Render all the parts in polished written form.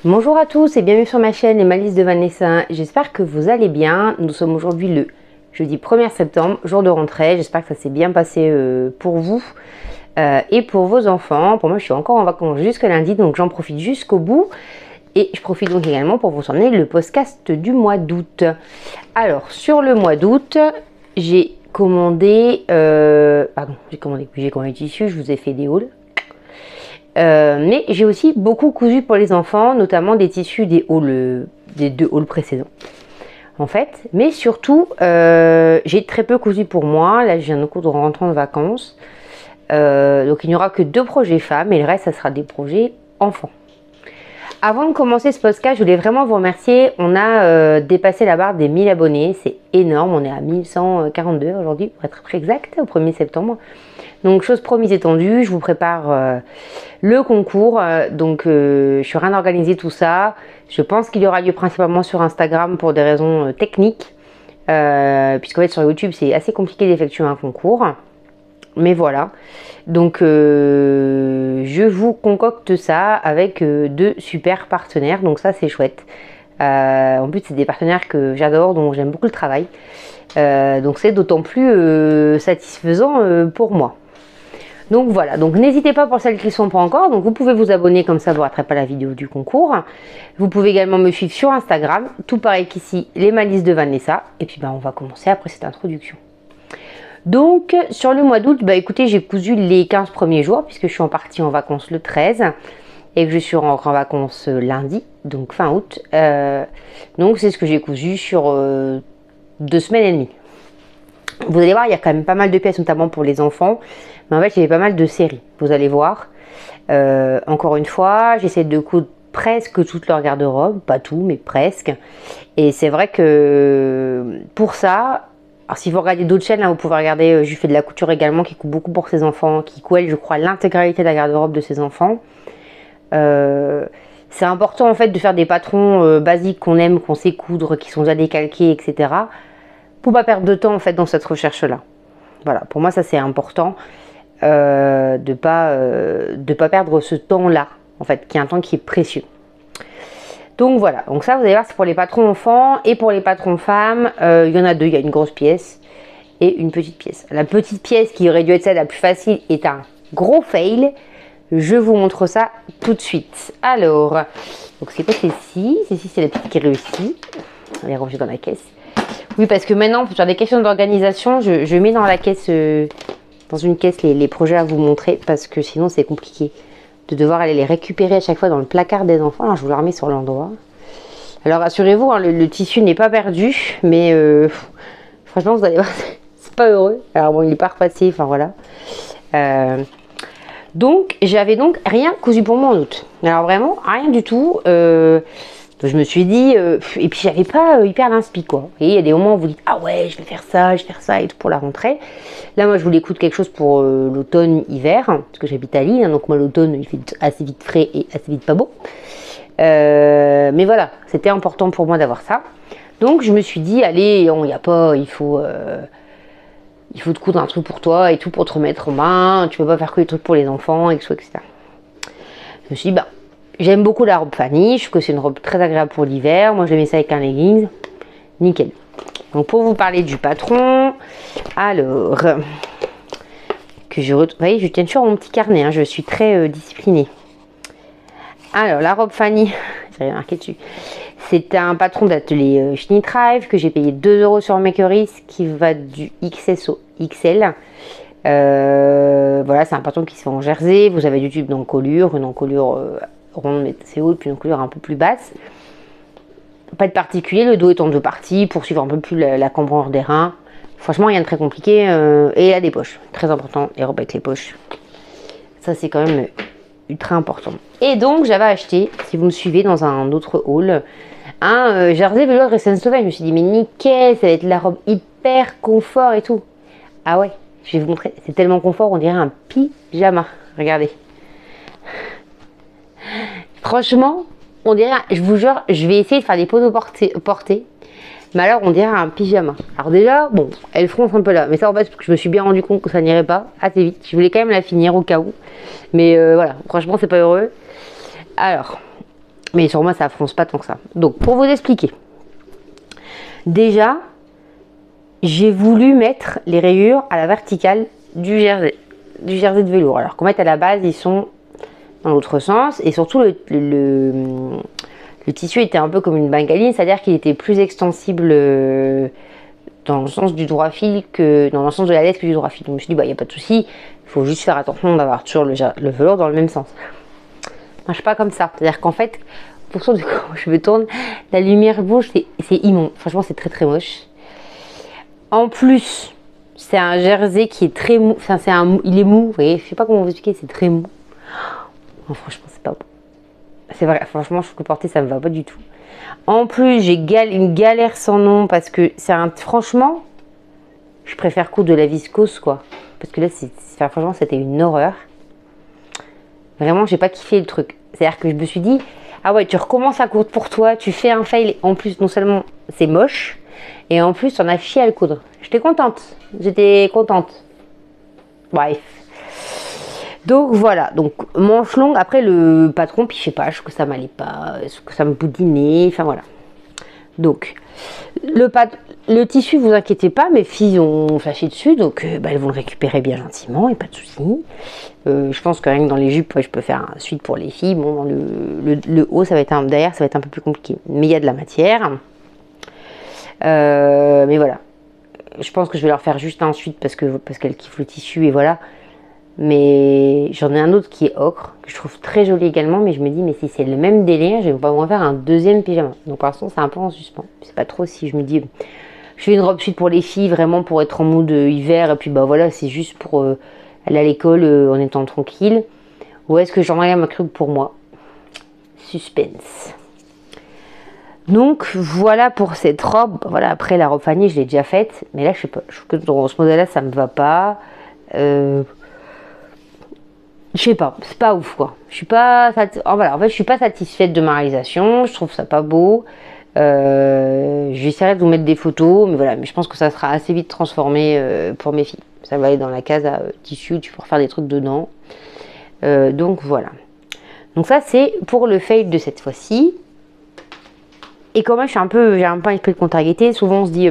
Bonjour à tous et bienvenue sur ma chaîne Les Malices de Vanessa. J'espère que vous allez bien. Nous sommes aujourd'hui le jeudi 1er septembre, jour de rentrée. J'espère que ça s'est bien passé pour vous et pour vos enfants. Pour moi, je suis encore en vacances jusque lundi, donc j'en profite jusqu'au bout. Et je profite donc également pour vous emmener le podcast du mois d'août. Alors, sur le mois d'août, j'ai commandé... j'ai commandé du tissu, je vous ai fait des hauls. Mais j'ai aussi beaucoup cousu pour les enfants, notamment des tissus des hauls, des 2 hauls précédents en fait. Mais surtout, j'ai très peu cousu pour moi. Là, je viens de coudre en rentrant de vacances. Donc il n'y aura que 2 projets femmes et le reste, ça sera des projets enfants. Avant de commencer ce podcast, je voulais vraiment vous remercier. On a dépassé la barre des 1000 abonnés. C'est énorme. On est à 1142 aujourd'hui, pour être très exact, au 1er septembre. Donc, chose promise étendue, je vous prépare le concours. Je suis en train d'organiser tout ça. Je pense qu'il y aura lieu principalement sur Instagram pour des raisons techniques. Puisqu'en fait, sur YouTube, c'est assez compliqué d'effectuer un concours. Mais voilà. Donc, je vous concocte ça avec 2 super partenaires. Donc, ça, c'est chouette. En plus, c'est des partenaires que j'adore, dont j'aime beaucoup le travail. Donc, c'est d'autant plus satisfaisant pour moi. Donc voilà, donc n'hésitez pas pour celles qui ne sont pas encore, donc vous pouvez vous abonner comme ça vous ne raterez pas la vidéo du concours. Vous pouvez également me suivre sur Instagram, tout pareil qu'ici, les Malices de Vanessa. Et puis on va commencer après cette introduction. Donc sur le mois d'août, écoutez, j'ai cousu les 15 premiers jours puisque je suis partie en vacances le 13 et que je suis rentrée en vacances lundi, donc fin août. Donc c'est ce que j'ai cousu sur 2 semaines et demie. Vous allez voir, il y a quand même pas mal de pièces, notamment pour les enfants. Mais en fait, il y avait pas mal de séries, vous allez voir. Encore une fois, j'essaie de coudre presque toute leur garde-robe. Pas tout, mais presque. Et c'est vrai que pour ça... Alors, si vous regardez d'autres chaînes, là, vous pouvez regarder... Je fais de la couture également, qui coud beaucoup pour ses enfants. Qui coud, je crois, l'intégralité de la garde-robe de ses enfants. C'est important, en fait, de faire des patrons basiques qu'on aime, qu'on sait coudre, qui sont déjà décalqués, etc. Pour pas perdre de temps en fait dans cette recherche là. Voilà, pour moi ça c'est important de pas perdre ce temps là en fait, qui est un temps qui est précieux. Donc voilà, donc ça vous allez voir, c'est pour les patrons enfants et pour les patrons femmes. Il y en a 2, il y a une grosse pièce et une petite pièce. La petite pièce qui aurait dû être celle la plus facile est un gros fail. Je vous montre ça tout de suite. Alors, donc c'est quoi celle-ci? Celle-ci c'est la petite qui réussit. Elle est rangée dans la caisse. Oui, parce que maintenant, pour faire des questions d'organisation, je mets dans la caisse, dans une caisse, les projets à vous montrer, parce que sinon c'est compliqué de devoir aller les récupérer à chaque fois dans le placard des enfants. Alors, je vous le remets sur l'endroit. Alors, rassurez-vous, hein, le tissu n'est pas perdu, mais franchement, vous allez voir, c'est pas heureux. Alors bon, il est pas repassé, enfin voilà. Donc, j'avais donc rien cousu pour moi en août. Alors vraiment, rien du tout. Je me suis dit, et puis j'avais pas hyper l'inspi quoi. Et il y a des moments où vous dites, ah ouais, je vais faire ça et tout pour la rentrée. Là, moi, je voulais coudre quelque chose pour l'automne-hiver, parce que j'habite à Lille, hein, donc moi, l'automne, il fait assez vite frais et assez vite pas beau. Mais voilà, c'était important pour moi d'avoir ça. Donc, je me suis dit, allez, il faut te coudre un truc pour toi et tout, pour te remettre en main. Tu peux pas faire que des trucs pour les enfants, etc. Je me suis dit, j'aime beaucoup la robe Fanny, je trouve que c'est une robe très agréable pour l'hiver. Moi, je mets ça avec un leggings. Nickel. Donc, pour vous parler du patron, alors, vous voyez, je tiens toujours mon petit carnet, hein, je suis très disciplinée. Alors, la robe Fanny, j'ai rien marqué dessus. C'est un patron d'atelier Schnitrive que j'ai payé 2 € sur Makeris, qui va du XS au XL. Voilà, c'est un patron qui se fait en jersey. Vous avez du tube d'encolure, une encolure ronde mais assez haute, puis une encolure un peu plus basse. Pas de particulier, le dos est en 2 parties pour suivre un peu plus la cambrure des reins. Franchement, rien de très compliqué. Et il a des poches, très important, les robes avec les poches. Ça, c'est quand même ultra important. Et donc, j'avais acheté, si vous me suivez dans un autre haul, un jersey velours Ressenstoven. Je me suis dit, mais nickel, ça va être la robe hyper confort et tout. Ah ouais, je vais vous montrer, c'est tellement confort, on dirait un pyjama. Regardez. Franchement, on dirait, je vous jure, je vais essayer de faire des photos portées. Mais alors, on dirait un pyjama. Alors déjà, bon, elle fronce un peu là. Mais ça, en fait, parce que je me suis bien rendu compte que ça n'irait pas assez vite. Je voulais quand même la finir au cas où. Mais voilà, franchement, c'est pas heureux. Alors, Mais sur moi, ça fronce pas tant que ça. Donc, pour vous expliquer. Déjà, j'ai voulu mettre les rayures à la verticale du jersey de velours. Alors qu'en fait, à la base, ils sont dans l'autre sens. Et surtout, le tissu était un peu comme une bengaline, c'est-à-dire qu'il était plus extensible dans le sens du droit fil que dans le sens de la laisse que du droit fil. Donc je me suis dit, bah, il n'y a pas de souci, il faut juste faire attention d'avoir toujours le velours dans le même sens. Ça marche pas comme ça. C'est-à-dire qu'en fait, en fonction de comment je me tourne, la lumière bouge, c'est immonde. Franchement, c'est très très moche. En plus, c'est un jersey qui est très mou. Enfin, il est mou, vous voyez, je sais pas comment vous expliquer, c'est très mou. Oh, franchement, c'est pas bon. C'est vrai, franchement, je trouve que porter, ça me va pas du tout. En plus, j'ai une galère sans nom parce que franchement, je préfère coudre de la viscose, quoi. Parce que là, franchement, c'était une horreur. Vraiment, j'ai pas kiffé le truc. C'est-à-dire que je me suis dit, ah ouais, tu recommences à coudre pour toi, tu fais un fail. En plus, non seulement c'est moche, et en plus, on a chié à le coudre. J'étais contente. Bref. Donc voilà, donc manche longue. Après le patron, puis je sais pas, je trouve que ça m'allait pas, je trouve que ça me boudinait, enfin voilà. Donc le tissu, vous inquiétez pas, mes filles ont flashé dessus, donc elles vont le récupérer bien gentiment, et pas de souci. Je pense que rien que dans les jupes, ouais, je peux faire un suite pour les filles. Bon, dans le haut, ça va être derrière, ça va être un peu plus compliqué, mais il y a de la matière. Mais voilà, je pense que je vais leur faire juste un suite parce qu'elles kiffent le tissu et voilà. Mais j'en ai un autre qui est ocre, que je trouve très joli également, mais je me dis, mais si c'est le même délire, je vais pas me refaire un deuxième pyjama. Donc pour l'instant, c'est un peu en suspens. Je sais pas trop si je me dis, je fais une robe suite pour les filles, vraiment pour être en mode hiver, et puis bah voilà, c'est juste pour aller à l'école en étant tranquille. Ou est-ce que j'en ai un truc pour moi? Suspense. Donc voilà pour cette robe. Voilà, après la robe Fanny, je l'ai déjà faite, mais là, je sais pas, je trouve que dans ce modèle-là, ça me va pas. Je sais pas, c'est pas ouf quoi. Je suis pas voilà, en fait, je suis pas satisfaite de ma réalisation. Je trouve ça pas beau. J'essaierai de vous mettre des photos, mais voilà, mais je pense que ça sera assez vite transformé pour mes filles. Ça va aller dans la case à tissu, tu peux refaire des trucs dedans. Donc voilà. Donc ça c'est pour le fail de cette fois-ci. Et quand même j'ai un peu un esprit de contrariété. Souvent on se dit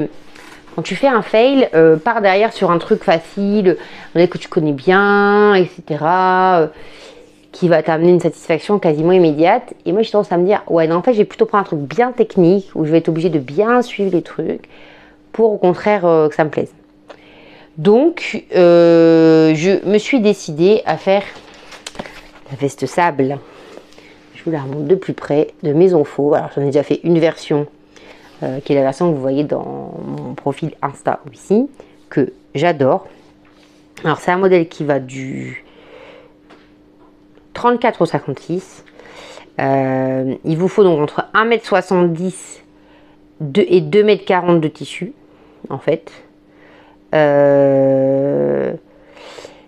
quand tu fais un fail, pars derrière sur un truc facile, que tu connais bien, etc. Qui va t'amener une satisfaction quasiment immédiate. Et moi j'ai tendance à me dire, ouais non, en fait je vais plutôt prendre un truc bien technique, où je vais être obligée de bien suivre les trucs, pour au contraire que ça me plaise. Donc je me suis décidée à faire la veste sable. Je vous la remonte de plus près, de Maison Faux. Alors j'en ai déjà fait une version, qui est la version que vous voyez dans mon profil Insta ici, que j'adore. Alors c'est un modèle qui va du 34 au 56. Il vous faut donc entre 1,70 m et 2,40 m de tissu, en fait.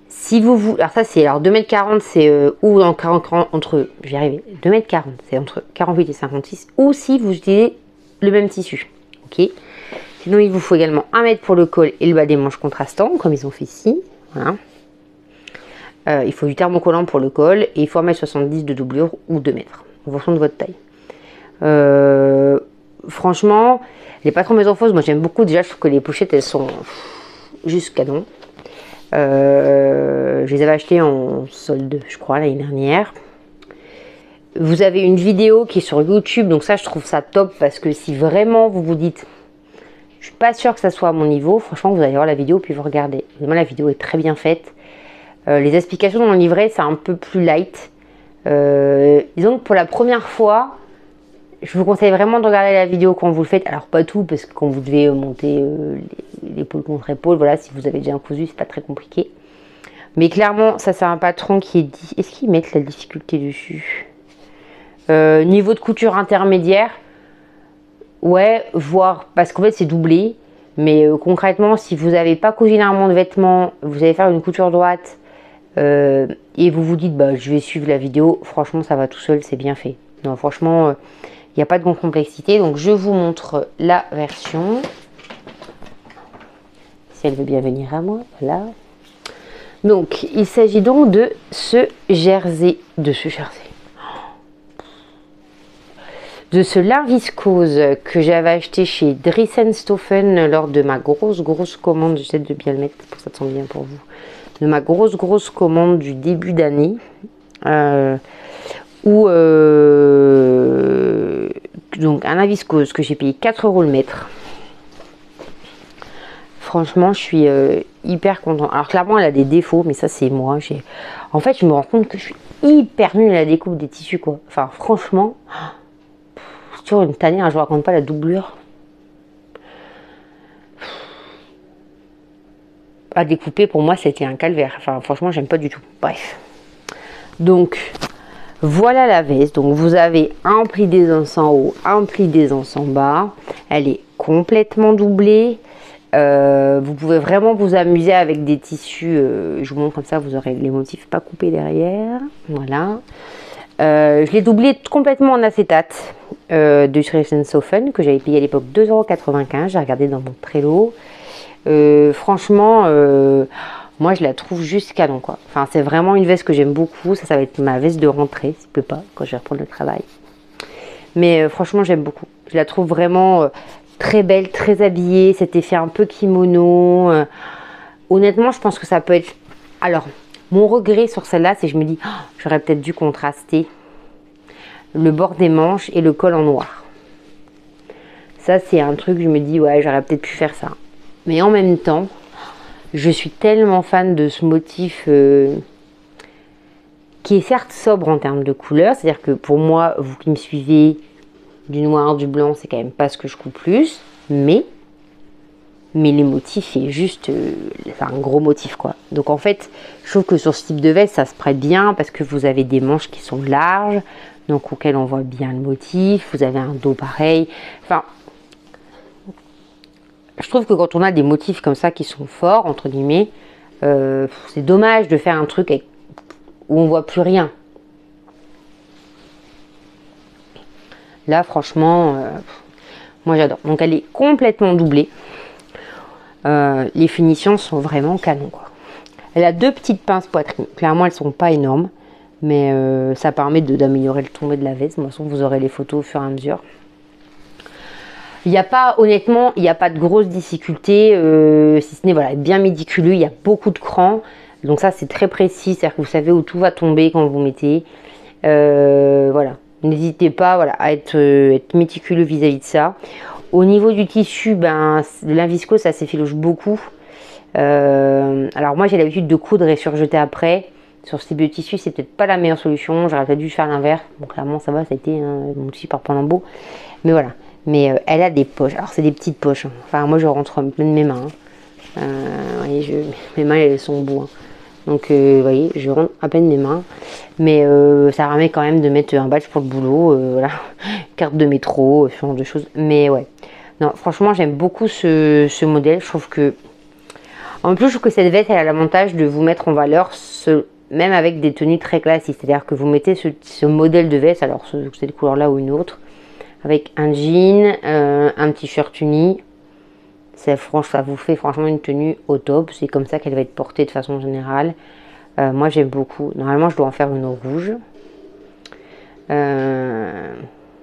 Si vous voulez, alors ça c'est, alors 2,40 m c'est ou entre, je vais y arriver, 2,40 m c'est entre 48 et 56, ou si vous utilisez le même tissu, ok. Sinon il vous faut également 1 m pour le col et le bas des manches contrastants, comme ils ont fait ici, voilà. Il faut du thermocollant pour le col et il faut 1,70 m de doublure ou 2 mètres en fonction de votre taille. Franchement, les patrons Maison Fausse, moi j'aime beaucoup. Déjà, je trouve que les pochettes elles sont juste canon. Je les avais achetées en solde, je crois, l'année dernière. Vous avez une vidéo qui est sur YouTube, donc ça je trouve ça top parce que si vraiment vous vous dites, je suis pas sûre que ça soit à mon niveau, franchement vous allez voir la vidéo puis vous regardez. Vraiment la vidéo est très bien faite. Les explications dans le livret c'est un peu plus light. Disons que pour la première fois, je vous conseille vraiment de regarder la vidéo quand vous le faites. Alors pas tout, parce que quand vous devez monter l'épaule contre épaule, voilà, si vous avez déjà un cousu, c'est pas très compliqué. Mais clairement, ça c'est un patron qui est dit. Est-ce qu'ils mettent la difficulté dessus? Niveau de couture intermédiaire, ouais, voire, parce qu'en fait c'est doublé. Mais concrètement, si vous n'avez pas cousu énormément de vêtements, vous allez faire une couture droite. Et vous vous dites bah je vais suivre la vidéo, franchement ça va tout seul, c'est bien fait. Non franchement il n'y a pas de grande complexité. Donc je vous montre la version, si elle veut bien venir à moi, voilà. Donc il s'agit donc de ce jersey, de ce lin viscose que j'avais acheté chez Dressenstoffen lors de ma grosse commande. J'essaie de bien le mettre pour que ça tombe bien pour vous. De ma grosse commande du début d'année. Donc un lin viscose que j'ai payé 4 € le mètre. Franchement, je suis hyper contente. Alors clairement, elle a des défauts, mais ça c'est moi. En fait, je me rends compte que je suis hyper nulle à la découpe des tissus, quoi. Enfin, franchement, c'est toujours une tanière. Je vous raconte pas la doublure. À découper, pour moi, c'était un calvaire. Enfin, franchement, j'aime pas du tout. Bref. Donc, voilà la veste. Donc, vous avez un pli d'aisance en haut, un pli d'aisance en bas. Elle est complètement doublée. Vous pouvez vraiment vous amuser avec des tissus. Je vous montre comme ça, vous aurez les motifs pas coupés derrière. Voilà. Je l'ai doublé complètement en acétate de Dressenstoffen que j'avais payé à l'époque 2,95 €. J'ai regardé dans mon Trello. Franchement, moi je la trouve juste canon, quoi. Enfin, c'est vraiment une veste que j'aime beaucoup. Ça va être ma veste de rentrée, s'il ne peut pas, quand je vais reprendre le travail. Mais franchement, j'aime beaucoup. Je la trouve vraiment très belle, très habillée. Cet effet un peu kimono. Honnêtement, je pense que ça peut être... Alors, mon regret sur celle-là, c'est que je me dis, oh, j'aurais peut-être dû contraster le bord des manches et le col en noir. Ça, c'est un truc, je me dis, ouais, j'aurais peut-être pu faire ça. Mais en même temps, je suis tellement fan de ce motif qui est certes sobre en termes de couleur. C'est-à-dire que pour moi, vous qui me suivez, du noir, du blanc, c'est quand même pas ce que je coupe plus. Mais les motifs, c'est juste un gros motif, quoi. Donc en fait, je trouve que sur ce type de veste, ça se prête bien parce que vous avez des manches qui sont larges, donc auxquelles on voit bien le motif. Vous avez un dos pareil. Enfin, je trouve que quand on a des motifs comme ça qui sont forts, entre guillemets, c'est dommage de faire un truc où on voit plus rien. Là, franchement, moi j'adore. Donc elle est complètement doublée. Les finitions sont vraiment canon, quoi. Elle a 2 petites pinces poitrine. Clairement, elles sont pas énormes, mais ça permet d'améliorer le tombé de la veste. De toute façon, vous aurez les photos au fur et à mesure. Il n'y a pas, honnêtement, il n'y a pas de grosses difficultés, si ce n'est voilà, bien médiculeux. Il y a beaucoup de crans, donc ça c'est très précis, c'est-à-dire que vous savez où tout va tomber quand vous mettez. Voilà, n'hésitez pas, voilà, à être méticuleux vis-à-vis de ça. Au niveau du tissu, ben, le lin viscose, ça s'effiloche beaucoup. Alors moi j'ai l'habitude de coudre et surjeter après. Sur ce type de tissu, c'est peut-être pas la meilleure solution. J'aurais peut-être dû faire l'inverse. Bon, clairement ça va, ça a été mon tissu par Palambo. Mais voilà. Mais elle a des poches. Alors c'est des petites poches. Hein. Enfin moi je rentre plein de mes mains. Hein. Vous voyez, mes mains elles sont au bout. Hein. Donc vous voyez, je rentre à peine mes mains. Mais ça permet quand même de mettre un badge pour le boulot. Voilà. Carte de métro, ce genre de choses. Mais ouais. Non, franchement j'aime beaucoup ce modèle. Je trouve que... En plus je trouve que cette veste elle a l'avantage de vous mettre en valeur même avec des tenues très classiques. C'est-à-dire que vous mettez ce modèle de veste, alors cette couleur là ou une autre, avec un jean, un t-shirt uni. Ça vous fait franchement une tenue au top. C'est comme ça qu'elle va être portée de façon générale. Moi j'aime beaucoup. Normalement je dois en faire une rouge.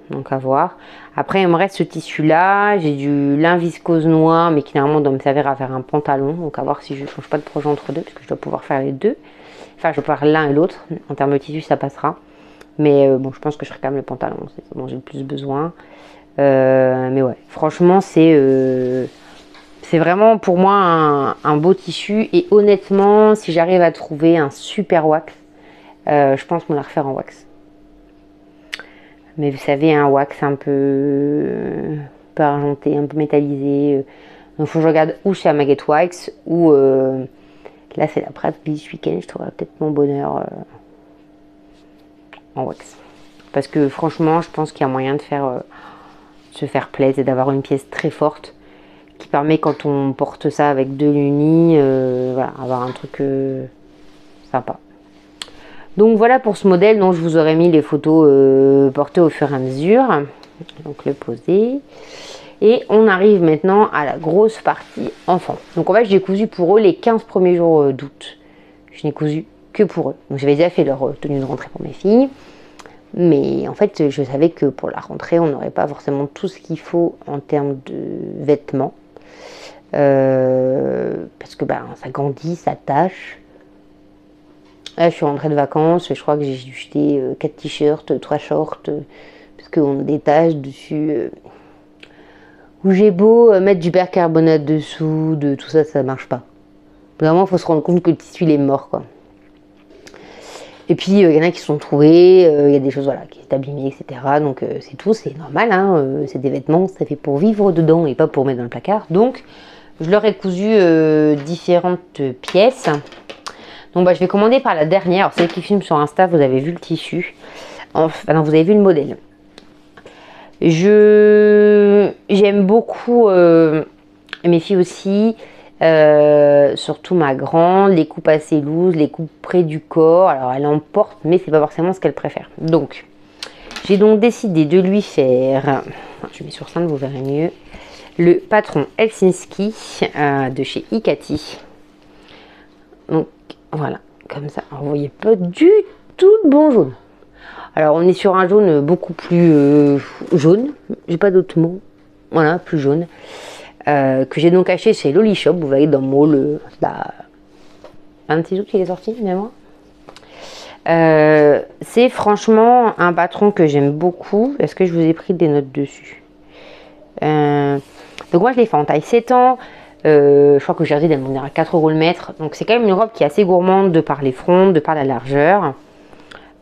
Donc à voir. Après il me reste ce tissu là. J'ai du lin viscose noir, mais qui normalement doit me servir à faire un pantalon. Donc à voir si je ne change pas de projet entre deux, parce que je dois pouvoir faire les deux. Enfin je dois faire l'un et l'autre. En termes de tissu ça passera. Mais bon, je pense que je ferai quand même le pantalon, c'est ce dont j'ai le plus besoin. Mais ouais, franchement, c'est vraiment pour moi un beau tissu. Et honnêtement, si j'arrive à trouver un super wax, je pense me la refaire en wax. Mais vous savez, un wax un peu argenté, un peu métallisé. Donc il faut que je regarde ou chez Amaget Wax, ou là c'est la Pratt Beach Weekend, je trouverai peut-être mon bonheur en wax. Parce que franchement, je pense qu'il y a moyen de se faire plaisir et d'avoir une pièce très forte qui permet, quand on porte ça avec de l'uni, voilà, avoir un truc sympa. Donc voilà pour ce modèle dont je vous aurais mis les photos portées au fur et à mesure. Donc le poser. Et on arrive maintenant à la grosse partie enfant. Donc en fait, j'ai cousu pour eux les 15 premiers jours d'août. Je n'ai cousu que pour eux. Donc j'avais déjà fait leur tenue de rentrée pour mes filles. Mais en fait, je savais que pour la rentrée, on n'aurait pas forcément tout ce qu'il faut en termes de vêtements. Parce que ça grandit, ça tâche. Là, je suis rentrée de vacances, je crois que j'ai jeté 4 t-shirts, 3 shorts, parce qu'on a des taches dessus. Où j'ai beau mettre du percarbonate dessous, de tout ça, ça marche pas. Vraiment, il faut se rendre compte que le tissu il est mort, quoi. Et puis, il y en a qui se sont trouvés, il y a des choses voilà, qui sont abîmées, etc. Donc, c'est tout, c'est normal. Hein, c'est des vêtements, ça fait pour vivre dedans et pas pour mettre dans le placard. Donc, je leur ai cousu différentes pièces. Donc, je vais commander par la dernière. Alors, celle qui filme sur Insta, vous avez vu le tissu. Enfin, non, vous avez vu le modèle. J'aime beaucoup, mes filles aussi, surtout ma grande, les coupes assez lourdes, les coupes près du corps. Alors elle en porte, mais c'est pas forcément ce qu'elle préfère. Donc j'ai donc décidé de lui faire, je mets sur scène, vous verrez mieux, le patron Helsinki de chez Ikati. Donc voilà, comme ça. Alors, vous voyez pas du tout le bon jaune. Alors on est sur un jaune beaucoup plus jaune, j'ai pas d'autre mot, voilà, plus jaune, que j'ai donc acheté chez Loli Shop, vous voyez dans mon le 26 août qu'il est sorti finalement. C'est franchement un patron que j'aime beaucoup. Est-ce que je vous ai pris des notes dessus? Donc moi je l'ai fait en taille 7 ans. Je crois que j'ai regardé elle m'en à 4 € le mètre. Donc c'est quand même une robe qui est assez gourmande de par les fronts, de par la largeur.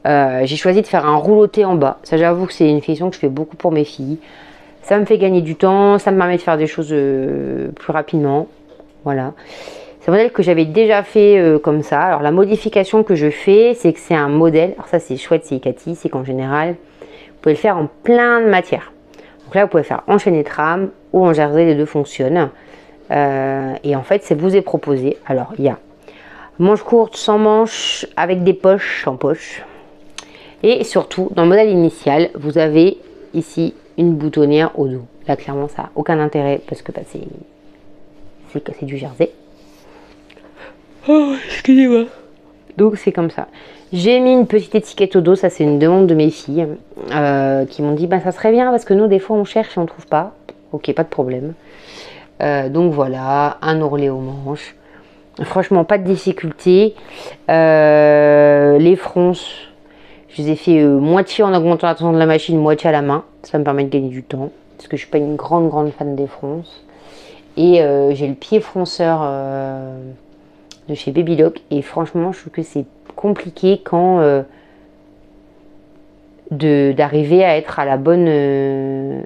J'ai choisi de faire un rouloté en bas. Ça, j'avoue que c'est une finition que je fais beaucoup pour mes filles. Ça me fait gagner du temps, ça me permet de faire des choses plus rapidement. Voilà. C'est un modèle que j'avais déjà fait comme ça. Alors la modification que je fais, c'est que c'est un modèle. Alors ça, c'est chouette, c'est Ikati, c'est qu'en général, vous pouvez le faire en plein de matières. Donc là, vous pouvez faire en chaîné trame ou en jersey, les deux fonctionnent. Et en fait, ça vous est proposé. Alors, il y a manche courte, sans manche, avec des poches en poche. Et surtout, dans le modèle initial, vous avez ici une boutonnière au dos. Là, clairement, ça n'a aucun intérêt parce que c'est du jersey. Oh, excusez-moi. Donc, c'est comme ça. J'ai mis une petite étiquette au dos. Ça, c'est une demande de mes filles qui m'ont dit ça serait bien parce que nous, des fois, on cherche et on ne trouve pas. Ok, pas de problème. Donc, voilà, un ourlet aux manches. Franchement, pas de difficulté. Les fronces. Je les ai fait moitié en augmentant la tension de la machine, moitié à la main. Ça me permet de gagner du temps. Parce que je ne suis pas une grande fan des fronces. Et j'ai le pied fronceur de chez Babylock. Et franchement, je trouve que c'est compliqué quand d'arriver à être à la bonne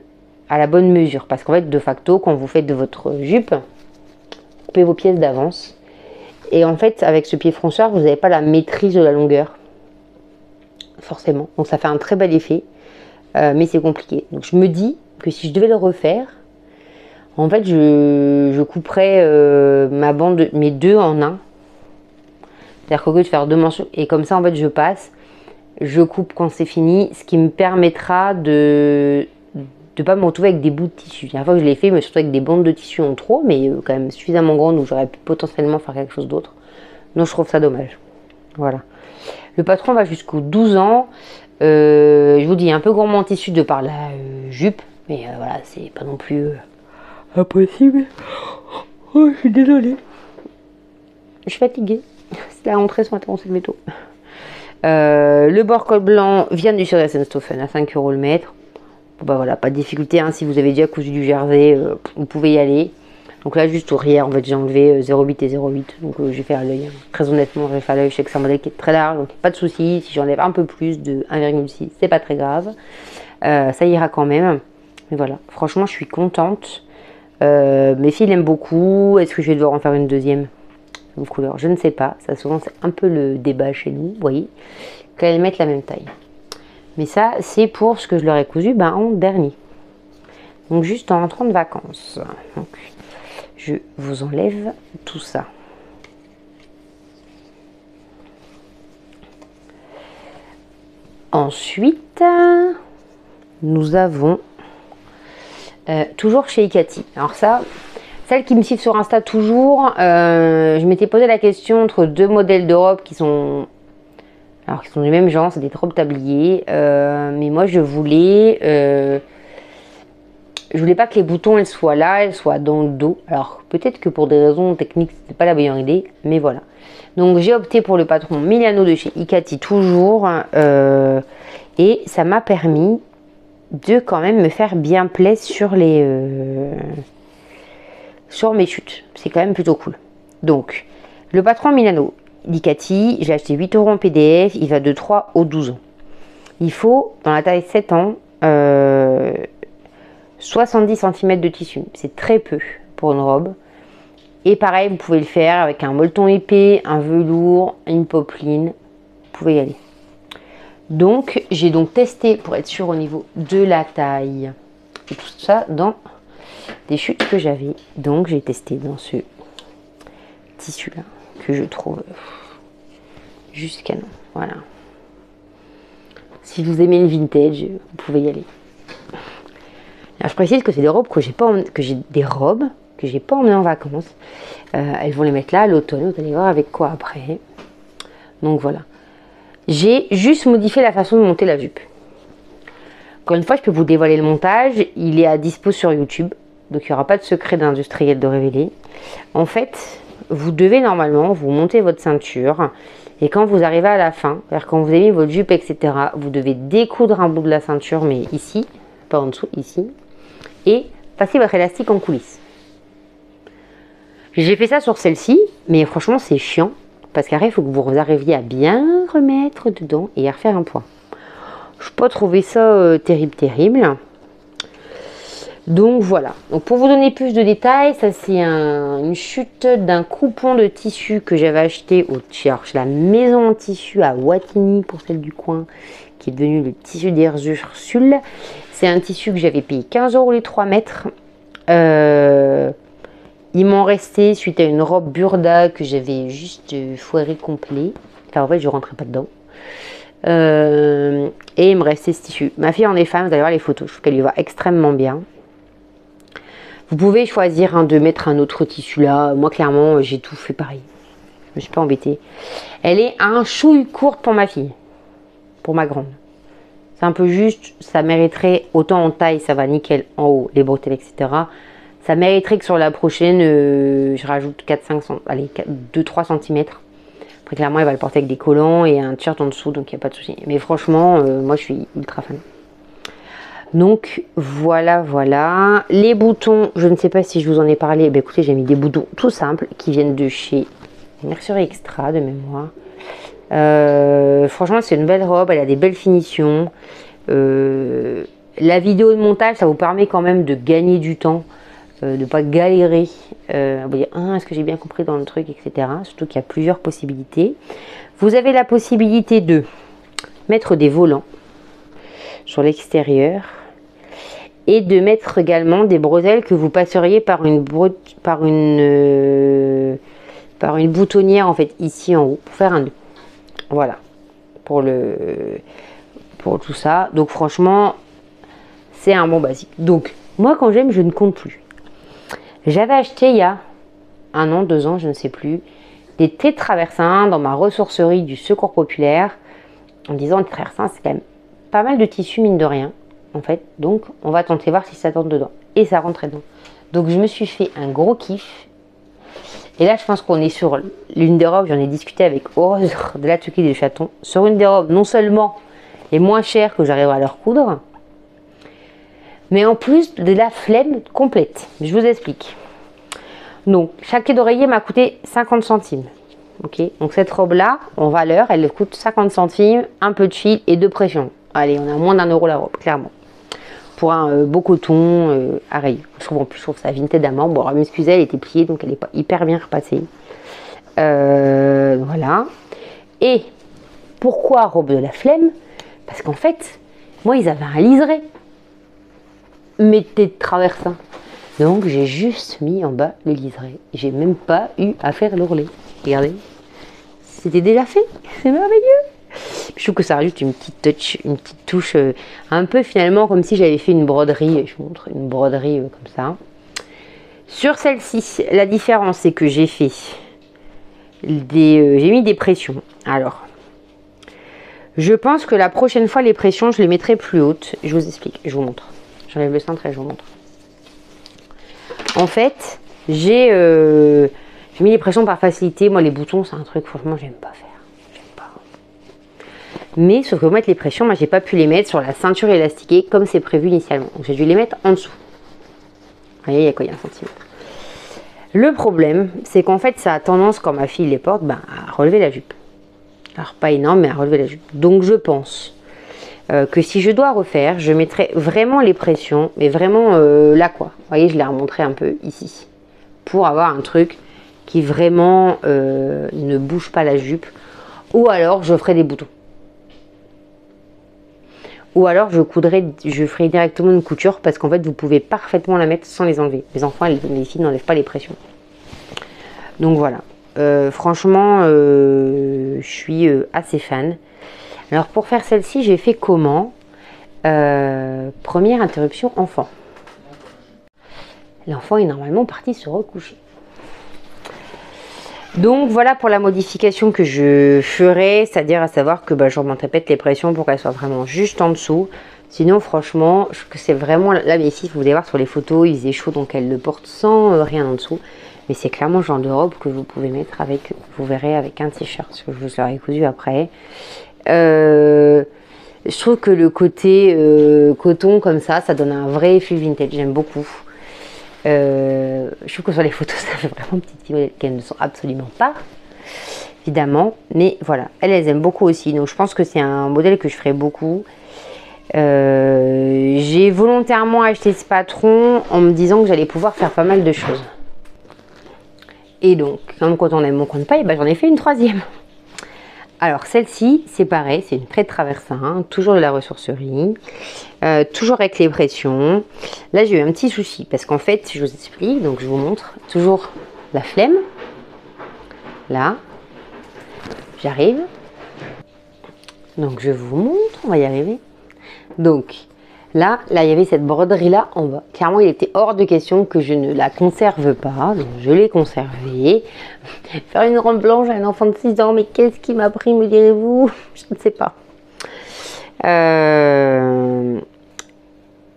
mesure. Parce qu'en fait, de facto, quand vous faites de votre jupe, vous coupez vos pièces d'avance. Et en fait, avec ce pied fronceur, vous n'avez pas la maîtrise de la longueur. Forcément, donc ça fait un très bel effet, mais c'est compliqué. Donc je me dis que si je devais le refaire, en fait je couperais ma bande, mes deux en un. C'est-à-dire qu'au lieu de faire deux manches, et comme ça en fait je coupe quand c'est fini, ce qui me permettra de ne pas me retrouver avec des bouts de tissu. La dernière fois que je l'ai fait, je me suis retrouvée avec des bandes de tissu en trop, mais quand même suffisamment grandes où j'aurais pu potentiellement faire quelque chose d'autre. Donc je trouve ça dommage. Voilà. Le patron va jusqu'aux 12 ans. Je vous dis, un peu gourmand en tissu de par la jupe. Mais voilà, c'est pas non plus impossible. Oh, je suis désolée. Je suis fatiguée. C'est la rentrée ce matin, on s'est levé tôt. Le bord col blanc vient du Stoffen à 5 € le mètre. Bon, voilà, pas de difficulté. Hein, si vous avez déjà cousu du jersey, vous pouvez y aller. Donc là, juste au arrière, en fait, j'ai enlevé 0,8 et 0,8. Donc j'ai fait à l'œil. Très honnêtement, j'ai fait à l'œil. Je sais que c'est un modèle qui est très large, donc pas de souci. Si j'enlève un peu plus de 1,6, c'est pas très grave. Ça ira quand même. Mais voilà, franchement, je suis contente. Mes filles l'aiment beaucoup. Est-ce que je vais devoir en faire une deuxième couleur? Je ne sais pas. Ça, souvent, c'est un peu le débat chez nous, vous voyez, qu'elles mettent la même taille. Mais ça, c'est pour ce que je leur ai cousu en dernier. Donc juste en rentrant de vacances. Donc, je vous enlève tout ça. Ensuite, nous avons toujours chez Ikati. Alors ça, celles qui me suivent sur Insta toujours, je m'étais posé la question entre deux modèles de robes qui sont Alors qu'ils sont du même genre, c'est des robes tablier. Mais moi je voulais pas que les boutons elles soient là, elles soient dans le dos. Alors peut-être que pour des raisons techniques c'était pas la meilleure idée, mais voilà. Donc j'ai opté pour le patron Milano de chez Icati toujours. Et ça m'a permis de quand même me faire bien plaisir sur mes chutes. C'est quand même plutôt cool. Donc le patron Milano d'Icati, j'ai acheté 8 € en PDF, il va de 3 au 12 ans. Il faut, dans la taille 7 ans, 70 cm de tissu. C'est très peu pour une robe. Et pareil, vous pouvez le faire avec un molleton épais, un velours, une popeline. Vous pouvez y aller. Donc, j'ai donc testé pour être sûr au niveau de la taille. Et tout ça dans des chutes que j'avais. Donc, j'ai testé dans ce tissu-là que je trouve juste canon. Voilà. Si vous aimez le vintage, vous pouvez y aller. Alors, je précise que c'est des robes que j'ai pas emmenées en vacances. Elles vont les mettre là à l'automne. Vous allez voir avec quoi après. Donc voilà. J'ai juste modifié la façon de monter la jupe. Encore une fois, je peux vous dévoiler le montage. Il est à dispo sur YouTube. Donc il n'y aura pas de secret d'industriel de révéler. En fait, vous devez normalement vous monter votre ceinture. Et quand vous arrivez à la fin, c'est-à-dire quand vous avez mis votre jupe, etc., vous devez découdre un bout de la ceinture, mais ici, pas en dessous, ici. Et passer votre élastique en coulisses. J'ai fait ça sur celle-ci, mais franchement c'est chiant, parce qu'après il faut que vous arriviez à bien remettre dedans et à refaire un point. Je n'ai pas trouvé ça terrible. Donc voilà, donc pour vous donner plus de détails, ça c'est une chute d'un coupon de tissu que j'avais acheté chez la maison en tissu à Wattignies, pour celle du coin, qui est devenu le tissu d'Ursule. C'est un tissu que j'avais payé 15 € les 3 mètres. Il m'en restait suite à une robe Burda que j'avais juste foiré complet. Enfin, en fait, je ne rentrais pas dedans. Et il me restait ce tissu. Ma fille en est fan, vous allez voir les photos. Je trouve qu'elle lui va extrêmement bien. Vous pouvez choisir de mettre un autre tissu là. Moi, clairement, j'ai tout fait pareil. Je me suis pas embêtée. Elle est un chouille courte pour ma fille. Pour ma grande. C'est un peu juste. Ça mériterait, autant en taille, ça va nickel en haut, les bretelles, etc. Ça mériterait que sur la prochaine, je rajoute 4-5 cm, allez, 2-3 cm. Après, clairement, elle va le porter avec des collants et un t-shirt en dessous, donc il n'y a pas de souci. Mais franchement, moi, je suis ultra fan. Donc, voilà. Les boutons, je ne sais pas si je vous en ai parlé. Ben, écoutez, j'ai mis des boutons tout simples qui viennent de chez Mercury Extra, de mémoire. Franchement, c'est une belle robe, elle a des belles finitions. La vidéo de montage, ça vous permet quand même de gagner du temps. De ne pas galérer, vous dire est-ce que j'ai bien compris dans le truc, etc. Surtout qu'il y a plusieurs possibilités. Vous avez la possibilité de mettre des volants sur l'extérieur et de mettre également des bretelles que vous passeriez par une boutonnière en fait ici en haut pour faire un nœud. Voilà pour tout ça. Donc franchement, c'est un bon basique. Donc moi quand j'aime, je ne compte plus. J'avais acheté il y a 1 an, 2 ans, je ne sais plus, des thés de traversin dans ma ressourcerie du Secours Populaire. En me disant, le traversin, c'est quand même pas mal de tissu, mine de rien, en fait. Donc, on va tenter voir si ça rentre dedans. Et ça rentrait dedans. Donc, je me suis fait un gros kiff. Et là, je pense qu'on est sur l'une des robes, j'en ai discuté avec Rose de la Tuquille des Chatons, sur une des robes non seulement les moins chères que j'arriverai à leur coudre, mais en plus de la flemme complète. Je vous explique. Donc, chaque quai d'oreiller m'a coûté 50 centimes. Ok, donc cette robe-là, en valeur, elle coûte 50 centimes, un peu de fil et de pression. Allez, on a moins d'1 € la robe, clairement. Pour un beau coton à rayures. Je trouve ça vintage d'amant. Bon, m'excusez, elle était pliée, donc elle n'est pas hyper bien repassée. Voilà. Et pourquoi robe de la flemme? Parce qu'en fait, moi, ils avaient un liseré. Mettez de traversin. Donc j'ai juste mis en bas le liseré. J'ai même pas eu à faire l'ourlet. Regardez. C'était déjà fait. C'est merveilleux. Je trouve que ça rajoute une petite touche un peu finalement comme si j'avais fait une broderie. Je vous montre une broderie comme ça. Sur celle-ci, la différence c'est que j'ai fait j'ai mis des pressions. Alors, Je pense que la prochaine fois, les pressions, je les mettrai plus hautes. Je vous explique, je vous montre. J'enlève le cintre et je vous montre. En fait, j'ai mis les pressions par facilité. Moi, les boutons, c'est un truc, franchement, j'aime pas faire. J'aime pas. Mais, sauf que pour mettre les pressions, moi, j'ai pas pu les mettre sur la ceinture élastiquée comme c'est prévu initialement. Donc, j'ai dû les mettre en dessous. Vous voyez, il y a quoi? Il y a 1 centimètre. Le problème, c'est qu'en fait, ça a tendance, quand ma fille les porte, à relever la jupe. Alors, pas énorme, mais à relever la jupe. Donc, je pense que si je dois refaire, je mettrai vraiment les pressions, mais vraiment là, quoi. Vous voyez, je l'ai remontré un peu ici. Pour avoir un truc qui vraiment ne bouge pas la jupe. Ou alors, je ferai des boutons. Ou alors, je ferai directement une couture parce qu'en fait, vous pouvez parfaitement la mettre sans les enlever. Les enfants, les filles n'enlèvent pas les pressions. Donc voilà. Franchement, je suis assez fan. Alors, pour faire celle-ci, j'ai fait comment? Première interruption, enfant. L'enfant est normalement parti se recoucher. Donc voilà pour la modification que je ferai, c'est-à-dire à savoir que je remonterai peut-être les pressions pour qu'elles soient vraiment juste en dessous. Sinon franchement, je trouve que c'est vraiment... Là mais ici, vous allez voir sur les photos, il faisait chaud donc elle le porte sans rien en dessous. Mais c'est clairement le genre de robe que vous pouvez mettre avec, vous verrez, avec un t-shirt, parce que je vous l'aurai cousu après. Je trouve que le côté coton comme ça donne un vrai effet vintage, j'aime beaucoup. Je trouve que sur les photos ça fait vraiment petites filles qu'elles ne sont absolument pas évidemment, mais voilà, elles aiment beaucoup aussi, donc je pense que c'est un modèle que je ferai beaucoup. J'ai volontairement acheté ce patron en me disant que j'allais pouvoir faire pas mal de choses, et donc comme quand on aime mon coin de paille, j'en ai fait une troisième. Alors celle-ci, c'est pareil, c'est une prête traversin, toujours de la ressourcerie, toujours avec les pressions. Là, j'ai eu un petit souci parce qu'en fait, je vous explique, donc je vous montre toujours la flemme. Là, j'arrive. Donc je vous montre, on va y arriver. Donc là, il y avait cette broderie-là en bas. Clairement, il était hors de question que je ne la conserve pas. Donc, je l'ai conservée. Faire une robe blanche à un enfant de 6 ans, mais qu'est-ce qui m'a pris, me direz-vous? Je ne sais pas.